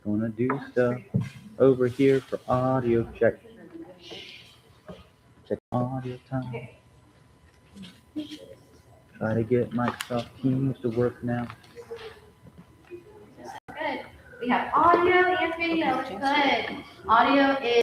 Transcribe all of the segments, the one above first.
Gonna do stuff over here for audio check. Check audio time. Try to get Microsoft Teams to work now. Good. We have audio and video. It's good. Audio is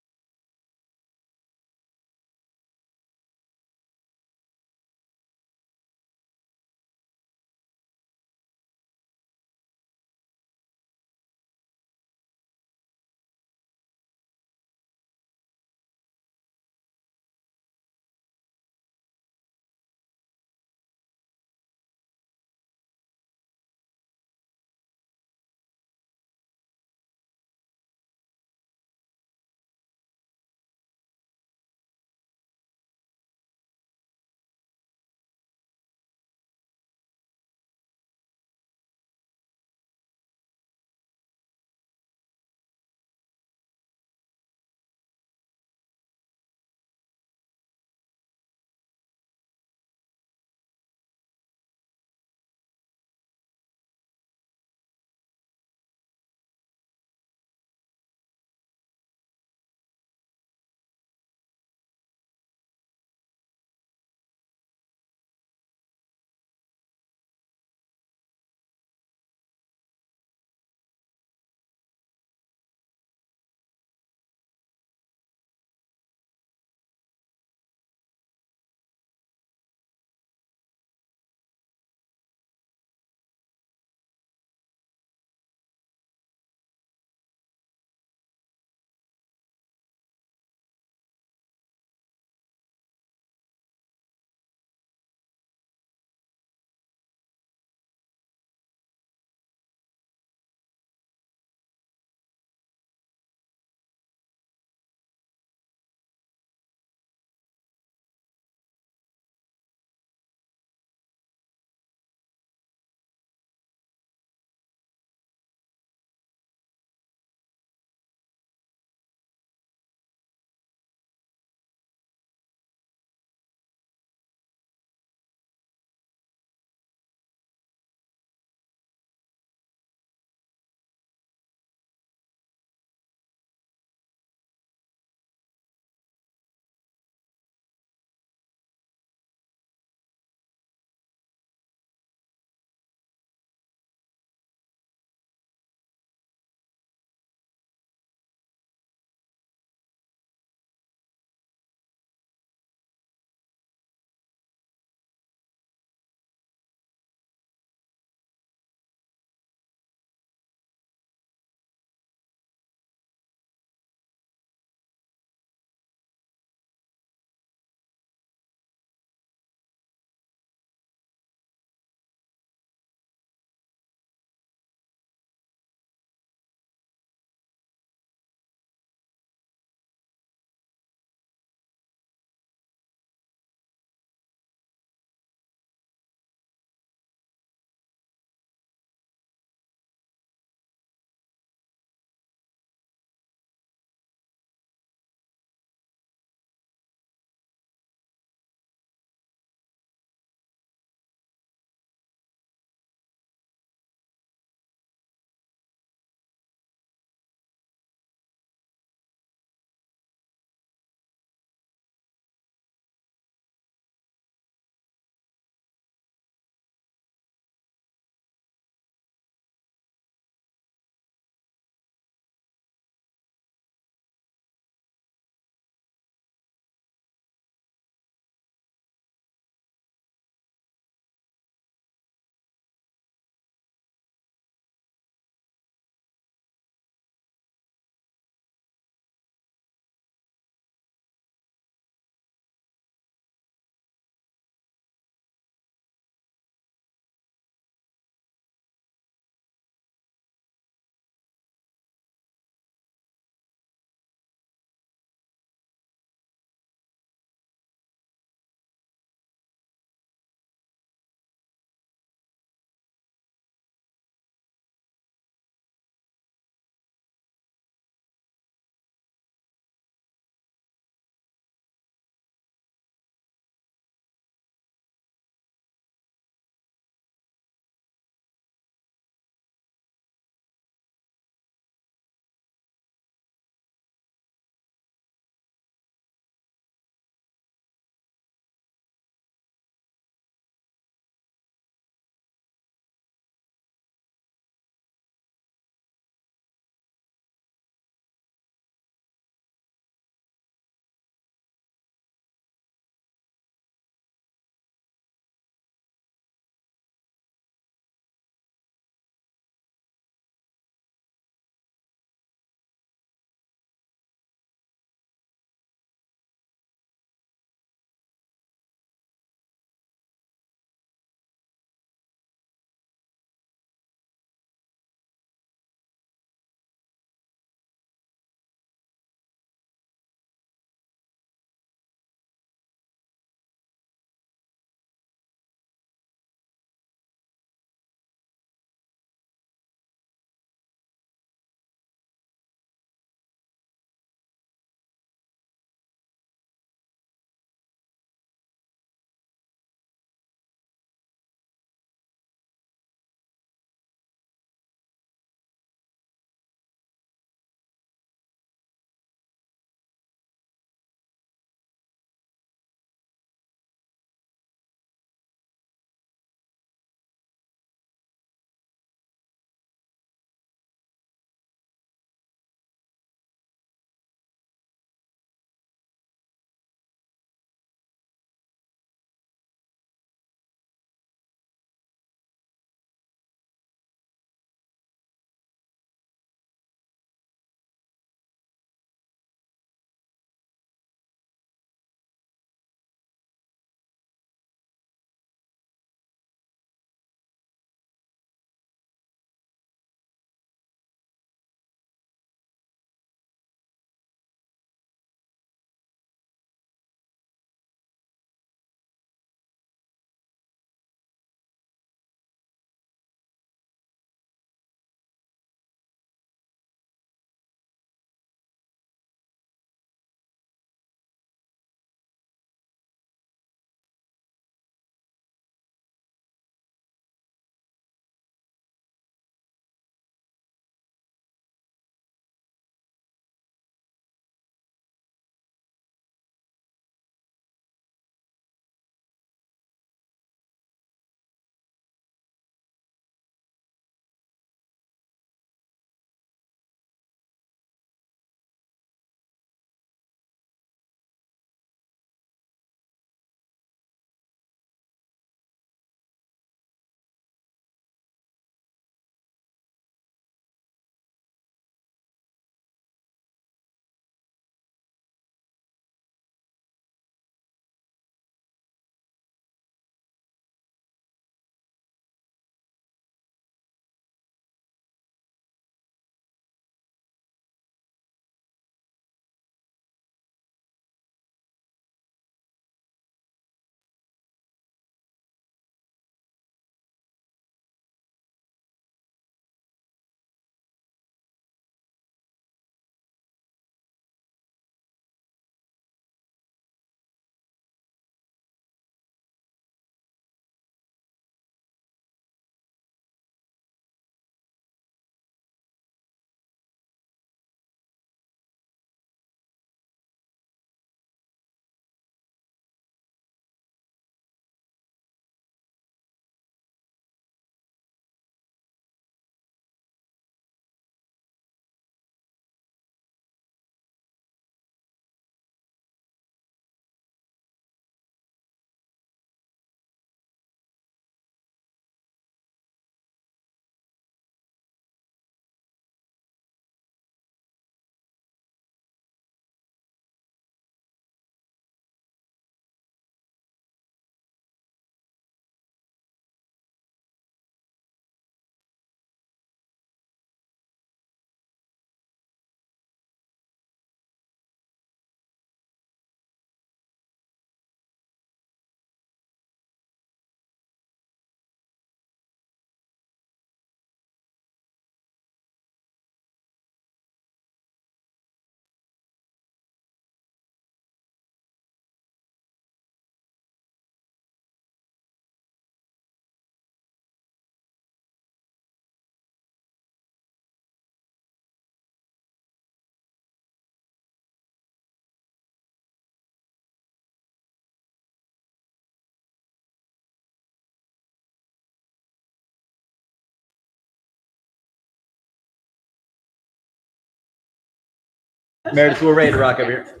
Meredith, we're ready to rock over here.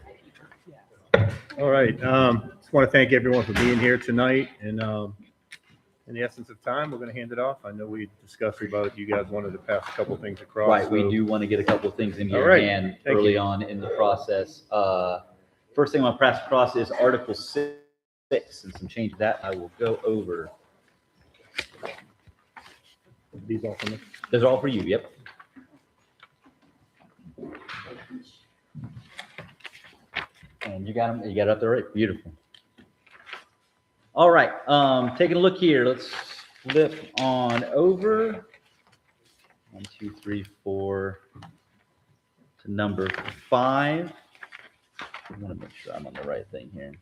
All right. Just want to thank everyone for being here tonight. And in the essence of time, we're going to hand it off. I know we discussed about you guys wanted to pass a couple things across. Right, we so- do want to get a couple of things in All your right, hand thank early you. on in the process. First thing I want to pass across is Article 6, and some change of that I will go over. These all from us. Those are all for you, yep. And you got them, you got it up there, right? Beautiful. All right, taking a look here, let's flip on over. 1, 2, 3, 4 to number 5. I want to make sure I'm on the right thing here.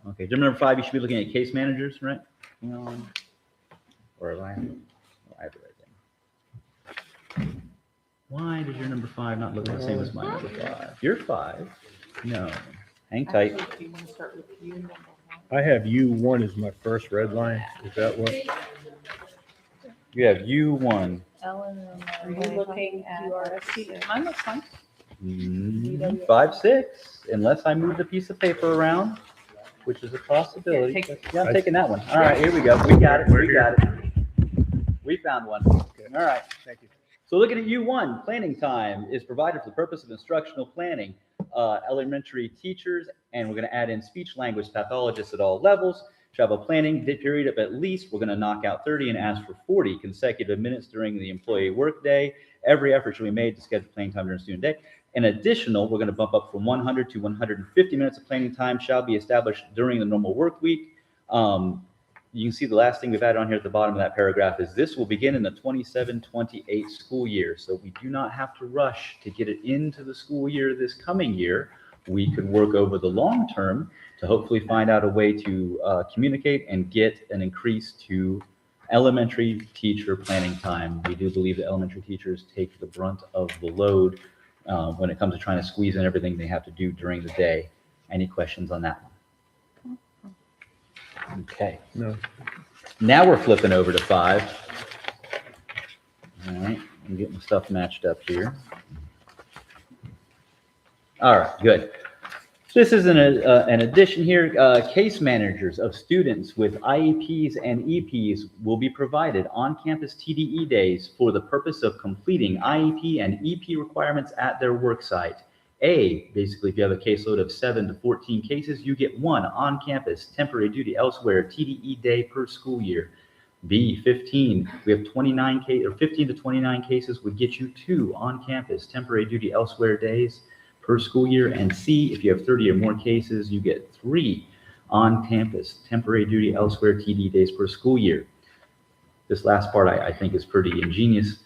Okay, number 5, you should be looking at case managers, right? Or I have the right thing. Why does your number 5 not look the same as my number 5? You're 5. No. Hang tight. Actually, do you want to start with you, number 1? I have U1 as my first red line. Is that what? You have U1. Ellen, are you looking at URSC? Mine looks fine. 5, 6, unless I move the piece of paper around, which is a possibility. Yeah, take- Yeah, I'm taking that one. All right, here we go. We got it. We got it. We found one. All right. Thank you. So looking at U1, planning time is provided for the purpose of instructional planning. Elementary teachers, and we're going to add in speech language pathologists at all levels. Travel planning period of at least, we're going to knock out 30 and ask for 40 consecutive minutes during the employee workday. Every effort should be made to schedule planning time during student day. An additional, we're going to bump up from 100 to 150 minutes of planning time shall be established during the normal work week. You can see the last thing we've added on here at the bottom of that paragraph is this will begin in the 27-28 school year. So we do not have to rush to get it into the school year this coming year. We could work over the long term to hopefully find out a way to communicate and get an increase to elementary teacher planning time. We do believe that elementary teachers take the brunt of the load when it comes to trying to squeeze in everything they have to do during the day. Any questions on that one? Okay. No. Now we're flipping over to 5. All right, I'm getting the stuff matched up here. All right, good. This is an addition here. Case managers of students with IEPs and EPs will be provided on-campus TDE days for the purpose of completing IEP and EP requirements at their work site. Basically, if you have a caseload of 7 to 14 cases, you get 1 on-campus temporary duty elsewhere TDE day per school year. B, 15, we have 29 cases, or 15 to 29 cases would get you 2 on-campus temporary duty elsewhere days per school year. And C, if you have 30 or more cases, you get 3 on-campus temporary duty elsewhere TDE days per school year. This last part I think is pretty ingenious.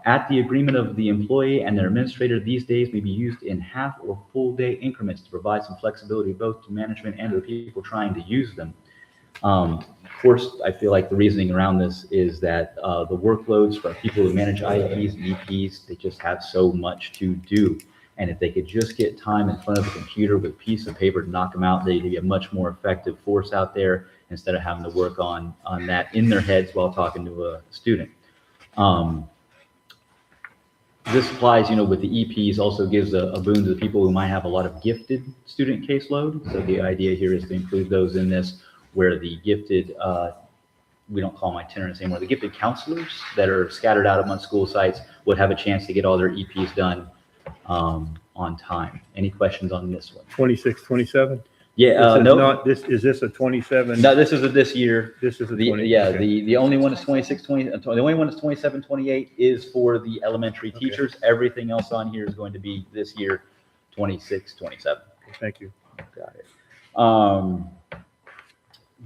At the agreement of the employee and their administrator, these days may be used in half or full day increments to provide some flexibility both to management and to the people trying to use them. Of course, I feel like the reasoning around this is that the workloads for people who manage IEPs and EPs, they just have so much to do. And if they could just get time in front of the computer with a piece of paper to knock them out, they'd be a much more effective force out there instead of having to work on that in their heads while talking to a student. This applies, with the EPs, also gives a boon to the people who might have a lot of gifted student caseload. So the idea here is to include those in this, where the gifted, we don't call them itinerants anymore, the gifted counselors that are scattered out among school sites would have a chance to get all their EPs done on time. Any questions on this one? 26, 27? Yeah, no. Is this a 27? No, this is this year. This is a 20. 20. Yeah, okay. the only one is 26, 20. The only one is 27, 28 is for the elementary teachers. Everything else on here is going to be this year, 26, 27. Thank you. Got it.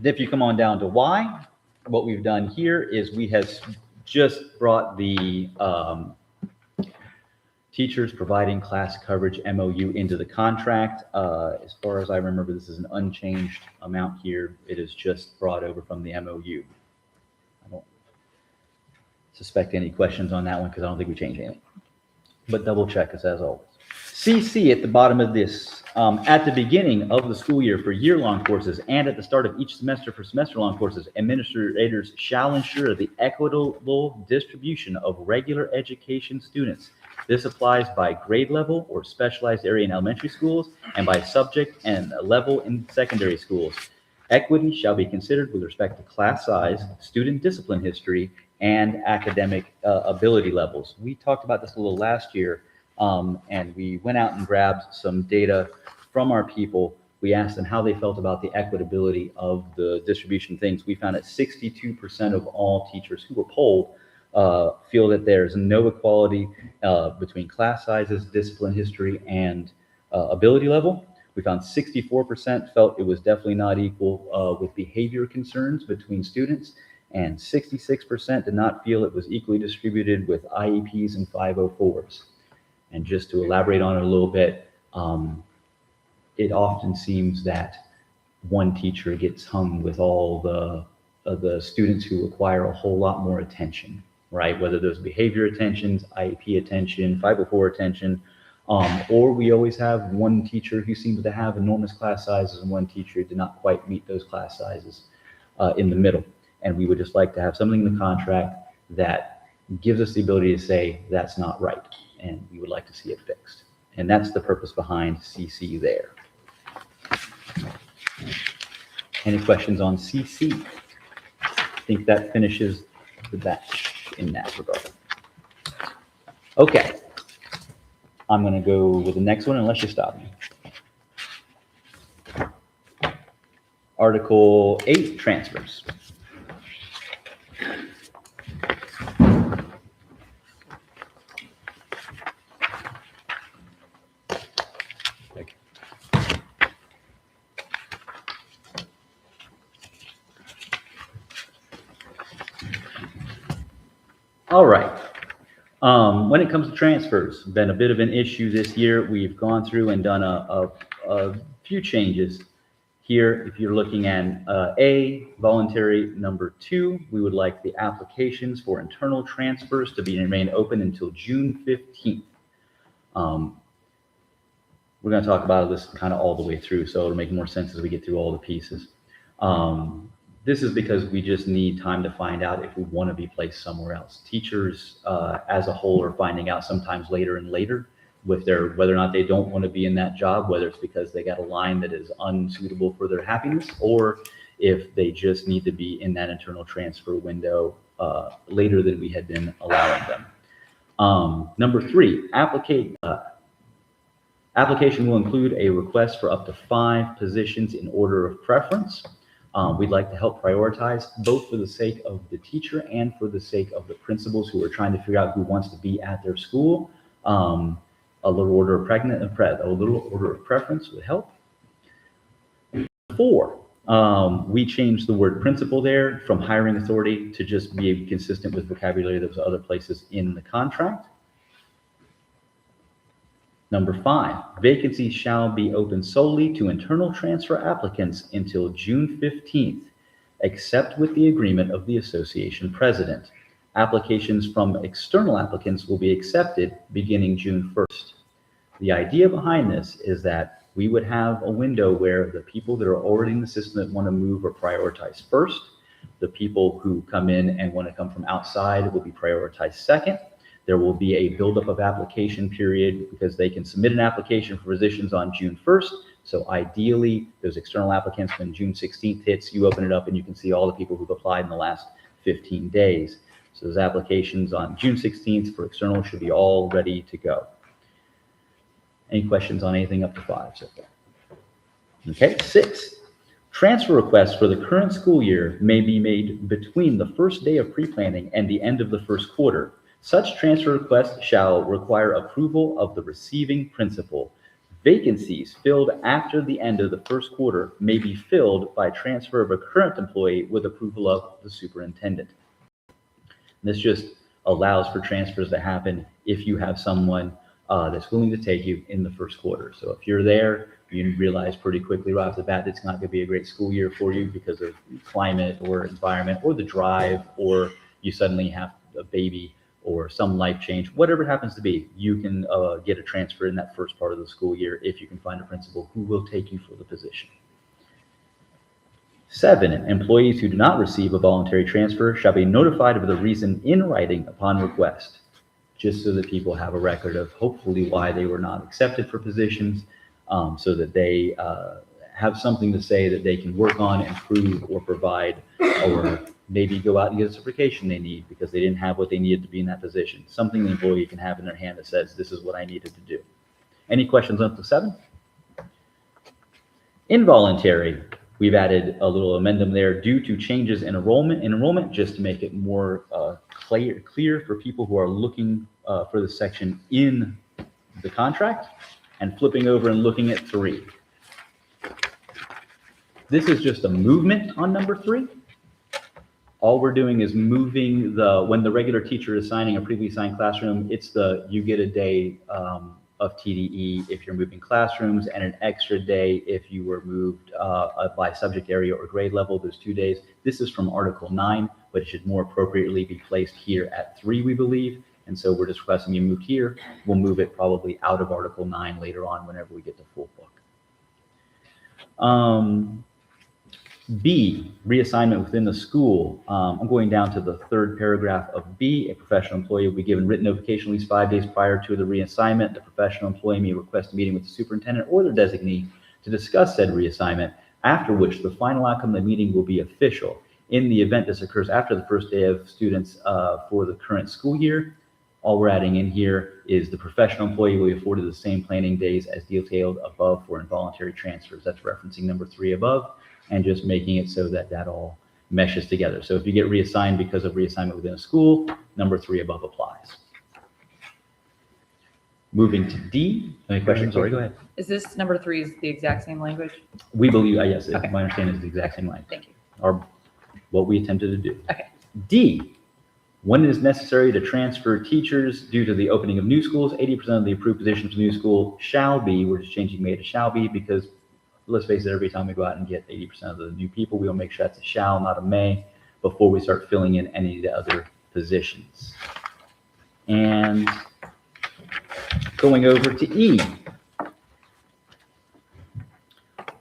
If you come on down to Y, what we've done here is we have just brought the teachers providing class coverage MOU into the contract. As far as I remember, this is an unchanged amount here. It is just brought over from the MOU. I don't suspect any questions on that one because I don't think we changed anything. But double check us as always. CC at the bottom of this. At the beginning of the school year for year-long courses and at the start of each semester for semester-long courses, administrators shall ensure the equitable distribution of regular education students This applies by grade level or specialized area in elementary schools and by subject and level in secondary schools. Equity shall be considered with respect to class size, student discipline history, and academic ability levels. We talked about this a little last year, and we went out and grabbed some data from our people. We asked them how they felt about the equitability of the distribution things. We found that 62% of all teachers who were polled feel that there's no equality between class sizes, discipline history, and ability level. We found 64% felt it was definitely not equal with behavior concerns between students, and 66% did not feel it was equally distributed with IEPs and 504s. And just to elaborate on it a little bit, it often seems that one teacher gets hung with all the students who require a whole lot more attention, right? Whether those behavior attentions, IEP attention, 504 attention, or we always have one teacher who seems to have enormous class sizes and one teacher who did not quite meet those class sizes in the middle. And we would just like to have something in the contract that gives us the ability to say that's not right, and we would like to see it fixed. And that's the purpose behind CC there. Any questions on CC? I think that finishes the batch in that regard. Okay. I'm going to go with the next one unless you stop me. Article 8, transfers. All right. When it comes to transfers, been a bit of an issue this year. We've gone through and done a few changes here. If you're looking at A, voluntary number 2, we would like the applications for internal transfers to remain open until June 15th. We're going to talk about this kind of all the way through, so it'll make more sense as we get through all the pieces. This is because we just need time to find out if we want to be placed somewhere else. Teachers as a whole are finding out sometimes later and later with whether or not they don't want to be in that job, whether it's because they got a line that is unsuitable for their happiness, or if they just need to be in that internal transfer window later than we had been allowing them. Number 3, application will include a request for up to 5 positions in order of preference. We'd like to help prioritize both for the sake of the teacher and for the sake of the principals who are trying to figure out who wants to be at their school. A little order of preference would help. 4, we changed the word principal there from hiring authority to just be consistent with vocabulary that was other places in the contract. Number 5, vacancies shall be open solely to internal transfer applicants until June 15th, except with the agreement of the association president. Applications from external applicants will be accepted beginning June 1st. The idea behind this is that we would have a window where the people that are already in the system that want to move are prioritized first. The people who come in and want to come from outside will be prioritized second. There will be a buildup of application period because they can submit an application for positions on June 1st. So ideally, those external applicants, when June 16th hits, you open it up and you can see all the people who've applied in the last 15 days. So those applications on June 16th for external should be all ready to go. Any questions on anything up to 5 so far? Okay, 6. Transfer requests for the current school year may be made between the first day of pre-planning and the end of the first quarter. Such transfer requests shall require approval of the receiving principal. Vacancies filled after the end of the first quarter may be filled by transfer of a current employee with approval of the superintendent. This just allows for transfers to happen if you have someone that's willing to take you in the first quarter. So if you're there, you realize pretty quickly right off the bat it's not going to be a great school year for you because of climate or environment or the drive, or you suddenly have a baby or some life change, whatever it happens to be, you can get a transfer in that first part of the school year if you can find a principal who will take you for the position. 7, employees who do not receive a voluntary transfer shall be notified of the reason in writing upon request. just so that people have a record of hopefully why they were not accepted for positions, so that they have something to say that they can work on, improve, or provide, or maybe go out and get a certification they need because they didn't have what they needed to be in that position. Something the employee can have in their hand that says, this is what I needed to do. Any questions on the 7? Involuntary, we've added a little amendment there due to changes in enrollment, just to make it more clear for people who are looking for the section in the contract, and flipping over and looking at 3. This is just a movement on number 3. All we're doing is moving when the regular teacher is signing a previously assigned classroom, it's you get a day of TDE if you're moving classrooms, and an extra day if you were moved by subject area or grade level. Those 2 days. This is from Article 9, but it should more appropriately be placed here at 3, we believe. And so we're just requesting you move here. We'll move it probably out of Article 9 later on whenever we get to full book. B, reassignment within the school. I'm going down to the 3rd paragraph of B. A professional employee will be given written notification at least 5 days prior to the reassignment. The professional employee may request a meeting with the superintendent or their designee to discuss said reassignment, after which the final outcome of the meeting will be official. In the event this occurs after the first day of students for the current school year, all we're adding in here is the professional employee will be afforded the same planning days as detailed above for involuntary transfers. That's referencing number 3 above, and just making it so that that all meshes together. So if you get reassigned because of reassignment within a school, number 3 above applies. Moving to D. Any questions? Sorry, go ahead. Is this number 3 is the exact same language? We believe, yes, Okay. my understanding is the exact same line, Thank you. or what we attempted to do. Okay. D, when it is necessary to transfer teachers due to the opening of new schools, 80% of the approved positions for the new school shall be, we're just changing may to shall be, because let's face it, every time we go out and get 80% of the new people, we will make sure that's a shall, not a may, before we start filling in any of the other positions. And going over to E,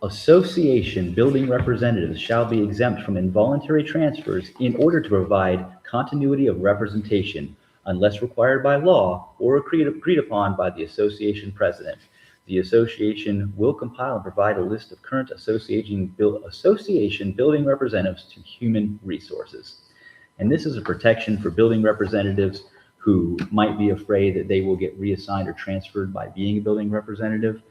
association building representatives shall be exempt from involuntary transfers in order to provide continuity of representation unless required by law or agreed upon by the association president. The association will compile and provide a list of current association building representatives to human resources. And this is a protection for building representatives who might be afraid that they will get reassigned or transferred by being a building representative.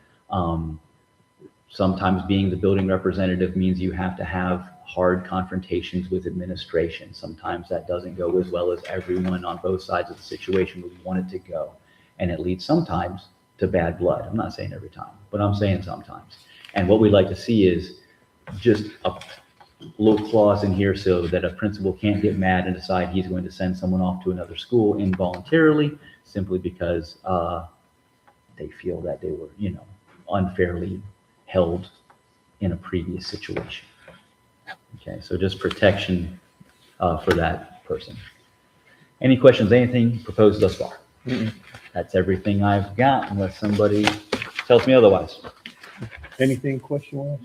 Sometimes being the building representative means you have to have hard confrontations with administration. Sometimes that doesn't go as well as everyone on both sides of the situation would want it to go. And it leads sometimes to bad blood. I'm not saying every time, but I'm saying sometimes. And what we'd like to see is just a little clause in here so that a principal can't get mad and decide he's going to send someone off to another school involuntarily simply because they feel that they were, unfairly held in a previous situation. Okay, so just protection for that person. Any questions, anything proposed thus far? That's everything I've got, unless somebody tells me otherwise. Anything question-wise?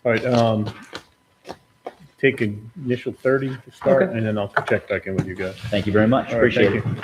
All right, take an initial 30 to start, Okay. and then I'll check back in with you guys. Thank you very much. All right, Appreciate thank it. you.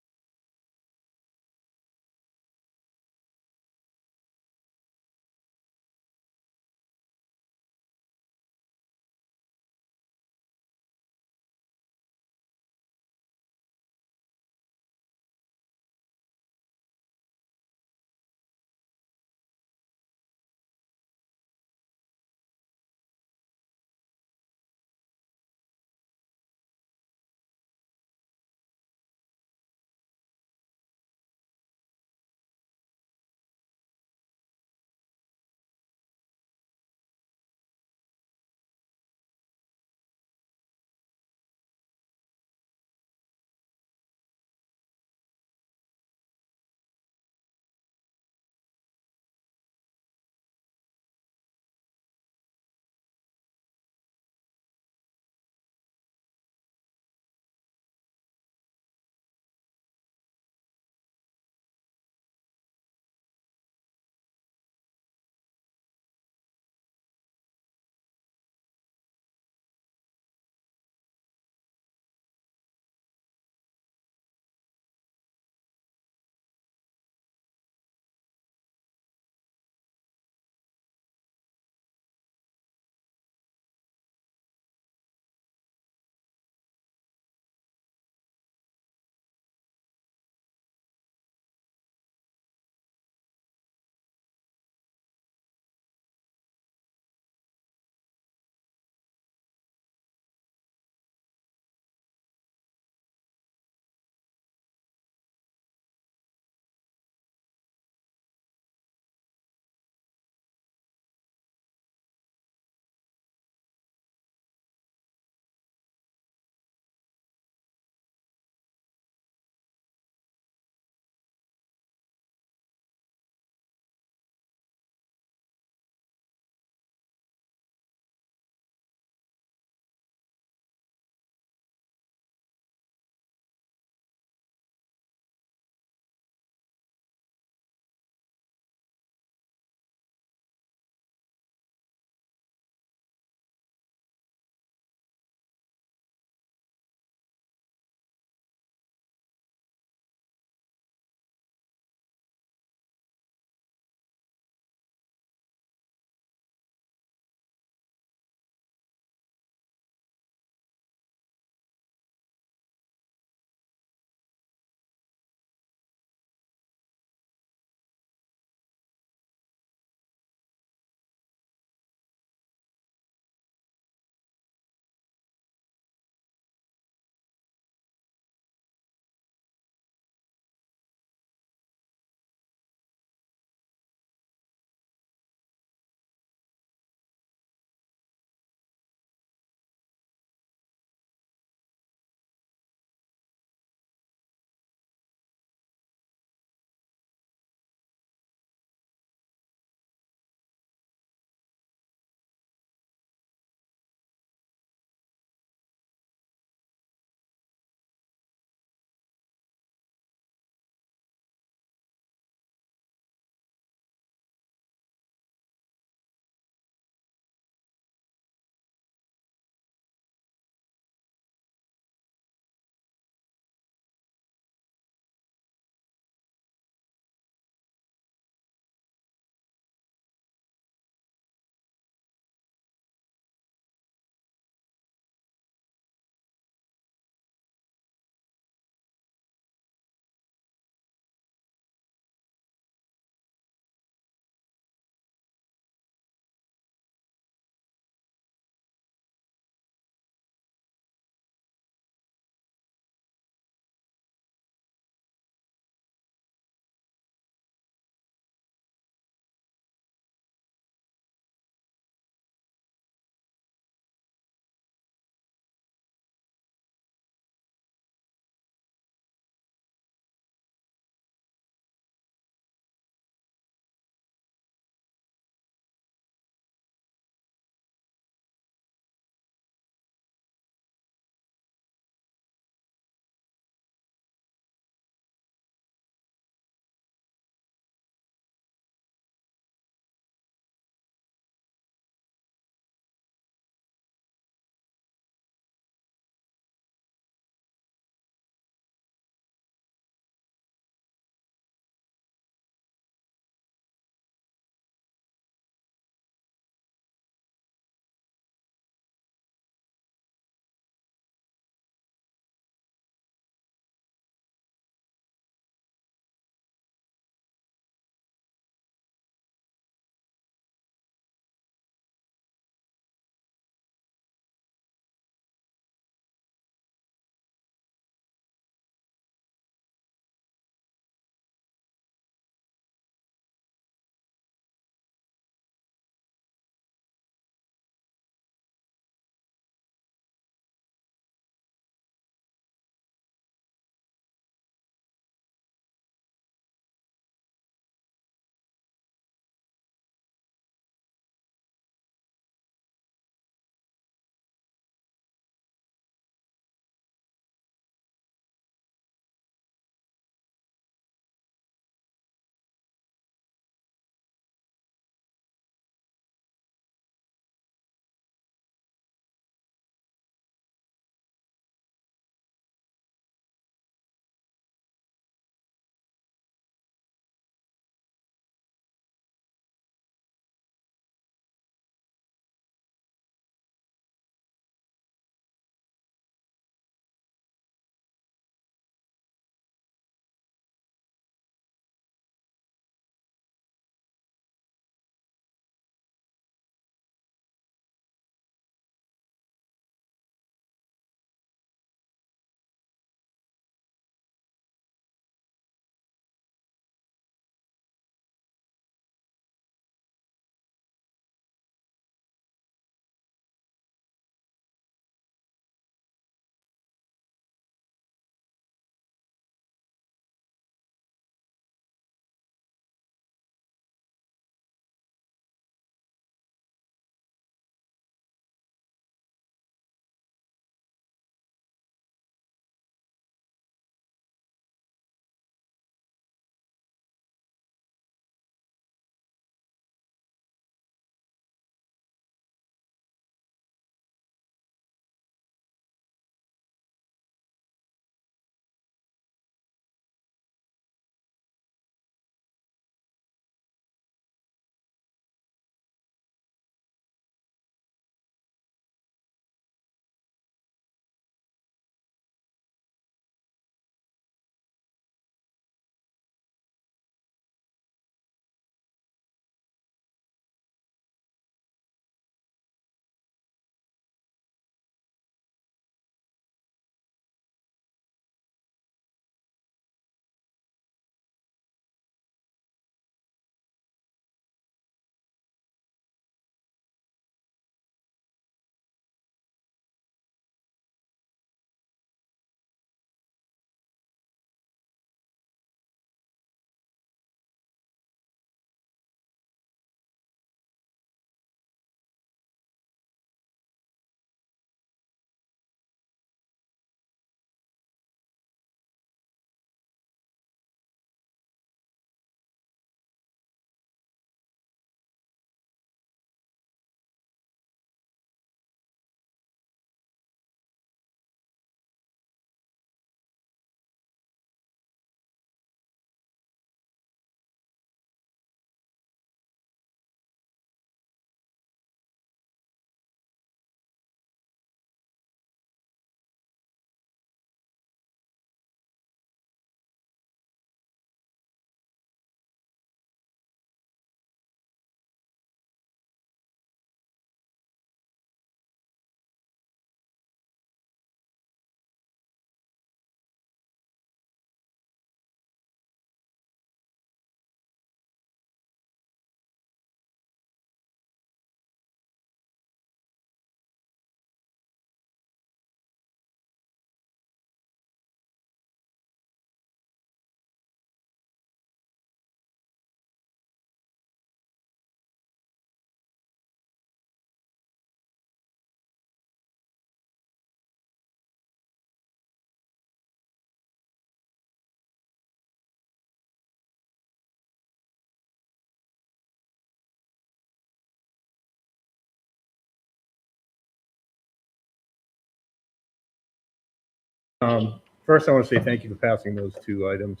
First, I want to say thank you for passing those two items.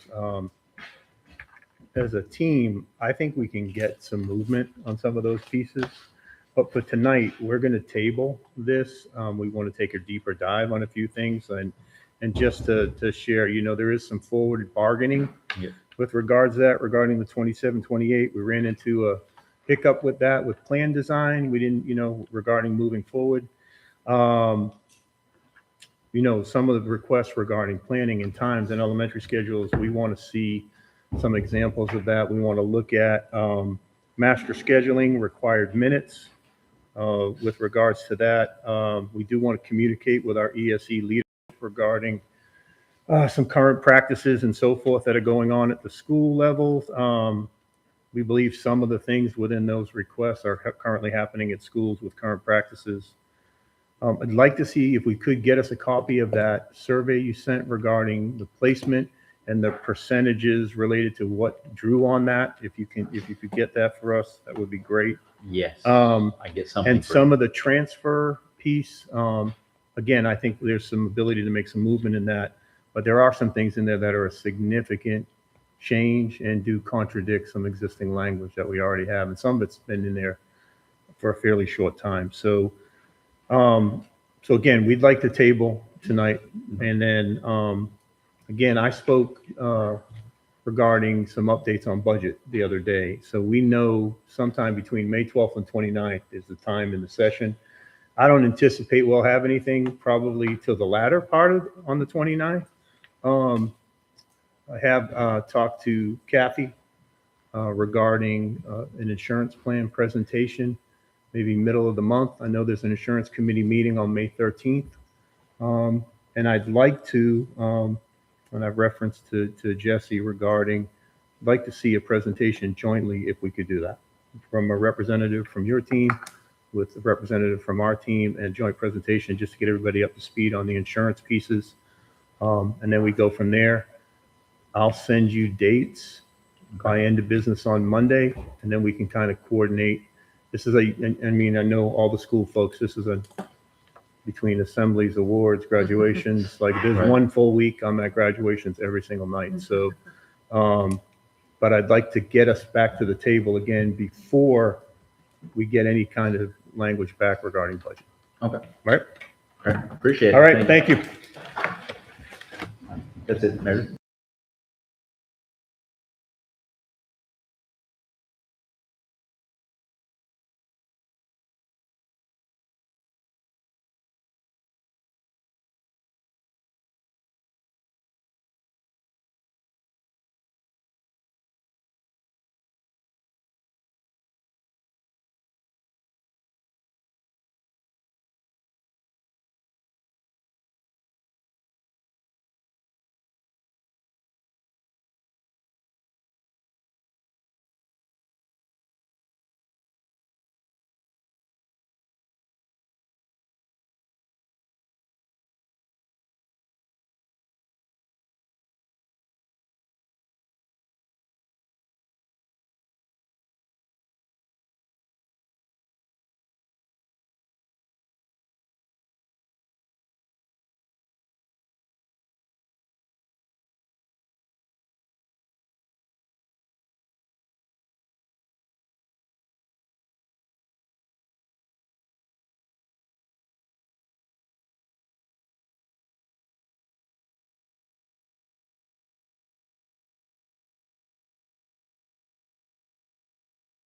As a team, I think we can get some movement on some of those pieces. But for tonight, we're going to table this. We want to take a deeper dive on a few things and just to share, there is some forward bargaining with regards to that regarding the 27, 28. We ran into a hiccup with that with plan design. We didn't, regarding moving forward. Some of the requests regarding planning and times and elementary schedules, we want to see some examples of that. We want to look at master scheduling, required minutes. With regards to that, we do want to communicate with our ESE leaders regarding some current practices and so forth that are going on at the school levels. We believe some of the things within those requests are currently happening at schools with current practices. I'd like to see if we could get us a copy of that survey you sent regarding the placement and the percentages related to what drew on that. If you could get that for us, that would be great. Yes. I get something. And some of the transfer piece, again, I think there's some ability to make some movement in that, but there are some things in there that are a significant change and do contradict some existing language that we already have. And some of it's been in there for a fairly short time. So again, we'd like to table tonight. And then, again, I spoke regarding some updates on budget the other day. So we know sometime between May 12th and 29th is the time in the session. I don't anticipate we'll have anything probably till the latter part on the 29th. I have talked to Kathy regarding an insurance plan presentation, maybe middle of the month. I know there's an insurance committee meeting on May 13th. And I'd like to, and I've referenced to Jesse regarding, I'd like to see a presentation jointly if we could do that, from a representative from your team with a representative from our team, and joint presentation just to get everybody up to speed on the insurance pieces. And then we go from there. I'll send you dates by end of business on Monday, and then we can kind of coordinate. This is I know all the school folks, this is between assemblies, awards, graduations, like there's Right. one full week I'm at graduations every single night. So, but I'd like to get us back to the table again before we get any kind of language back regarding budget. Okay. All right. All right. Appreciate it. All right. Thank you. That's it, Mayor.